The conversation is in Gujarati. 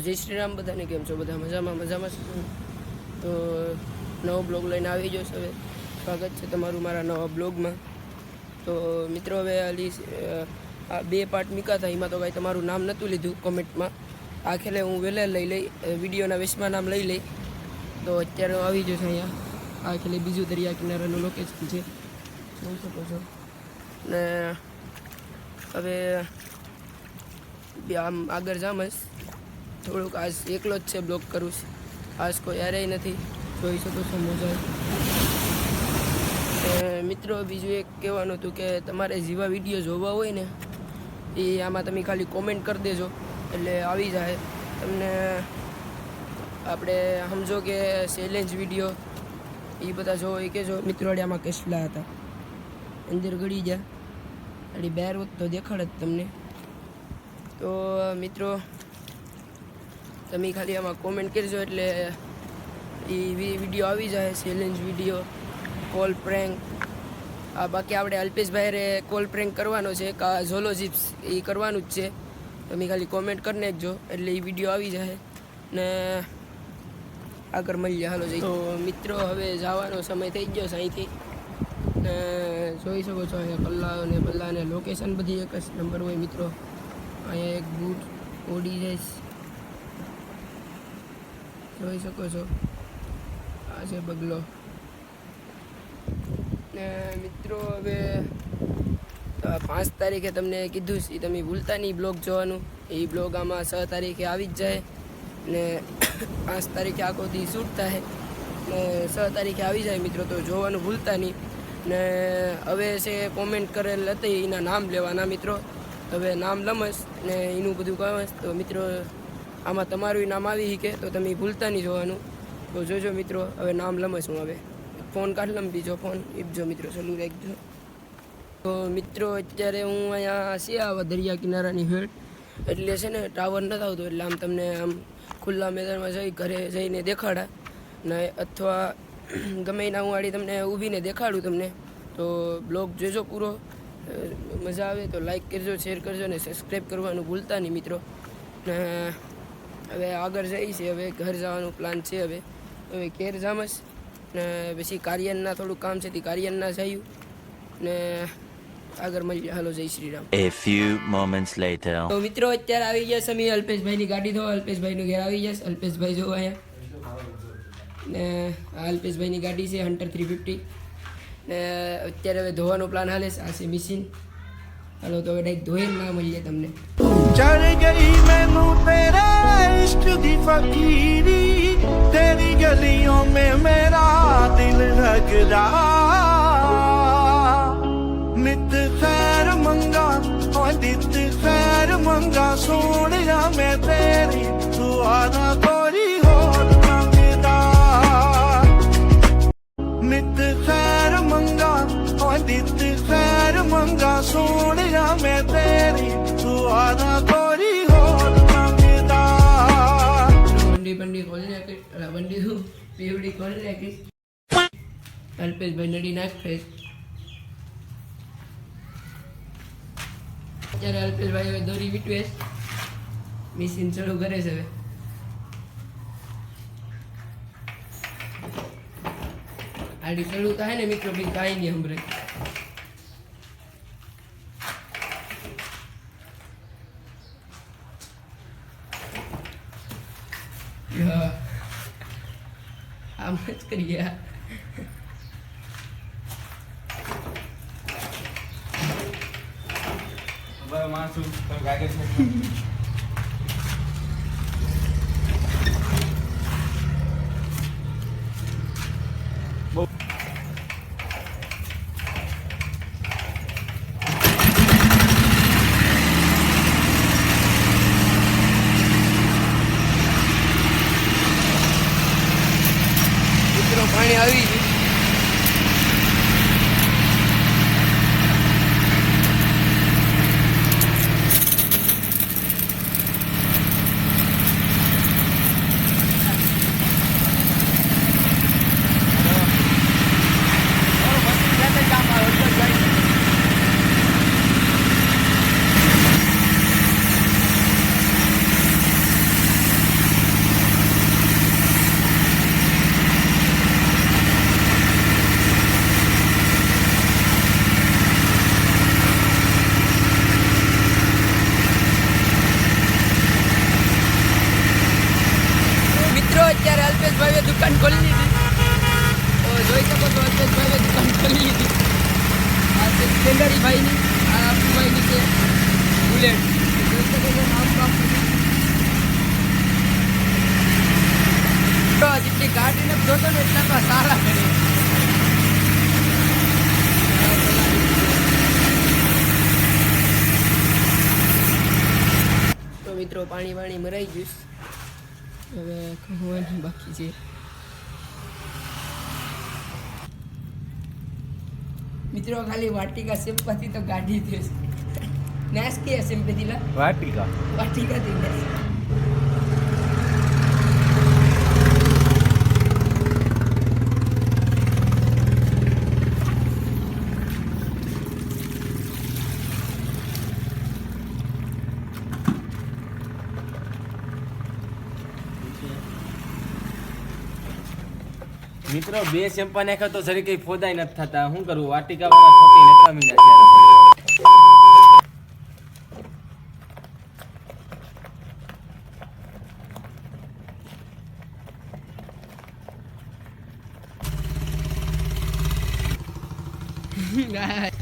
જય શ્રી રામ બધાને. કેમ છો બધા? મજામાં તો નવો બ્લોગ લઈને આવી ગયો છે. હવે સ્વાગત છે તમારું મારા નવા બ્લોગમાં. તો મિત્રો હવે આ 2 પાર્ટ મૂક્યા હતા, એમાં તો કાંઈ તમારું નામ નહોતું લીધું કોમેન્ટમાં. આખેલે હું વહેલા લઈ વિડીયોના 20માં નામ લઈ તો અત્યારે હું આવી ગયો છું અહીંયા. આખેલે બીજું દરિયા કિનારાનું લોકેશન છે, જોઈ શકો છો. ને હવે આમ આગળ જામસ થોડુંક. આજ એકલો જ છે, બ્લોગ કરું છું. આજ કોઈ યારેય નથી, જોઈ શકો છો મોજા. મિત્રો બીજું એક કહેવાનું હતું કે તમારે જેવા વિડીયો જોવા હોય ને એ આમાં તમે ખાલી કોમેન્ટ કરી દેજો એટલે આવી જાય તમને. આપણે સમજો કે ચેલેન્જ વિડીયો એ બધા જો એ કહેજો. મિત્રો આમાં કેટલા હતા અંદર ગળી ગયા એટલે 2 હોત તો દેખાડ જ તમને. તો મિત્રો તમે ખાલી આમાં કોમેન્ટ કરજો એટલે એ વિડીયો આવી જાય. Challenge video, call prank. બાકી આપણે અલ્પેશભાઈ કોલ પ્રેન્ક કરવાનો છે, કા ઝોલો ચિપ્સ એ કરવાનું જ છે. તમે ખાલી કોમેન્ટ કરી નાખજો એટલે એ વિડીયો આવી જાય ને આગળ મળીએ. હાલો જઈ. તો મિત્રો હવે જવાનો સમય થઈ ગયો છે અહીંથી. ને જોઈ શકો છો અહીંયા કલ્લા ને લોકેશન બધી એક જ નંબર હોય મિત્રો. અહીંયા એક બૂટ ઓડી જઈશ, જોઈ શકો છો. આ છે બગલો. ને મિત્રો હવે 5 તારીખે તમને કીધું છે, તમે ભૂલતા નહીં બ્લોગ જોવાનું. એ બ્લોગ આમાં 6 તારીખે આવી જ જાય ને 5 તારીખે આખો દી શૂટ થાય ને 6 તારીખે આવી જાય મિત્રો. તો જોવાનું ભૂલતા નહીં. ને હવે છે કોમેન્ટ કરેલ હતી એના નામ લેવાના મિત્રો. હવે નામ લમસ ને એનું બધું કહેવાય. તો મિત્રો આમાં તમારું નામ આવી શકે તો તમે ભૂલતા નહીં જોવાનું. તો જોજો મિત્રો. હવે નામ લમસ હું હવે ફોન કાઢ લમ, બીજો ફોન જો મિત્રો ચાલુ રાખજો. તો મિત્રો અત્યારે હું અહીંયા છે આવા દરિયા કિનારાની હેઠ એટલે છે ને ટાવર નથી આવતો એટલે આમ તમને આમ ખુલ્લા મેદાનમાં જઈ ઘરે જઈને દેખાડા ને અથવા ગમે એના હું આડી તમને ઊભીને દેખાડું તમને. તો બ્લોગ જોજો પૂરો. મજા આવે તો લાઈક કરજો, શેર કરજો ને સબસ્ક્રાઈબ કરવાનું ભૂલતા નહીં મિત્રો. ને હવે આગળ જઈ છે, હવે ઘર જવાનું પ્લાન છે. હવે ઘેર જામસ ને પછી કાર્યનના થોડું કામ છે તે કાર્યનના જયું ને આગળ મળીએ. હાલો જય Shri Ram. A few moments later. તો મિત્રો અત્યારે આવી ગયા સમી અલ્પેશભાઈની ગાડી. તો અલ્પેશભાઈનું ઘેર આવી જશે. અલ્પેશભાઈ જો અહીંયા ને આ અલ્પેશભાઈની ગાડી છે હન્ટર 350 ને અત્યારે હવે ધોવાનો પ્લાન હાલે છે. આ છે મિશીન. હાલો તો હવે ડાયરેક્ટ ધોઈને ના મળીએ તમને. चढ़ गई मैनू तेरे इश्क दी फकीरी, तेरी गलियों में मेरा दिल लग रहा. नित खैर मंगा और नित खैर मंगा, सोनिया मैं तेरी दुआरा कोरी होर मंगदा. नित खैर मंगा और नित खैर मंगा, सोनिया मैं तेरी दुआरा कोरी होर मंगदा. બંડી ખોલી નાખી. બંડી શું પીવડી ખોલી નાખી. અલ્પેશભાઈ નડી નાખે. અત્યારે અલ્પેશભાઈ હવે દોરી વીટવે મિશીન ચાલુ કરે છે. હવે આડી ચાલુ થાય ને મિત્રો બી કાંઈ નહીં સંભળાય. આમ જ કરીએ. પાણી આવી ગયું. અલ્પેશભાઈએ દુકાન ખોલી લીધી. તો જોઈ શકો છો અલ્પેશભાઈએ દુકાન ખોલી લીધી. આ છે સ્પેન્ડરી ભાઈની, આ અપુભાઈની છે બુલેટ. જોઈ શકો છો નામ બાપ તો જેટલી ગાડીને જોતો ને એટલા તો સારા કરે. તો મિત્રો પાણી મરાઈ ગયું, હવે ખવાનું બાકી છે. મિત્રો ખાલી વાટિકા સેમ્પાથી તો ગાડી થશે. નેસ કે સેમ્પેથી લા વાટિકા વાટિકાથી નેસ. મિત્રો 2 શેમ્પા નાખ્યા તો જરી કઈ ફોદાય નથી થતા. શું કરવું, વાટિકા વાળા ખોટી નકામી નાખ્યા. ગાય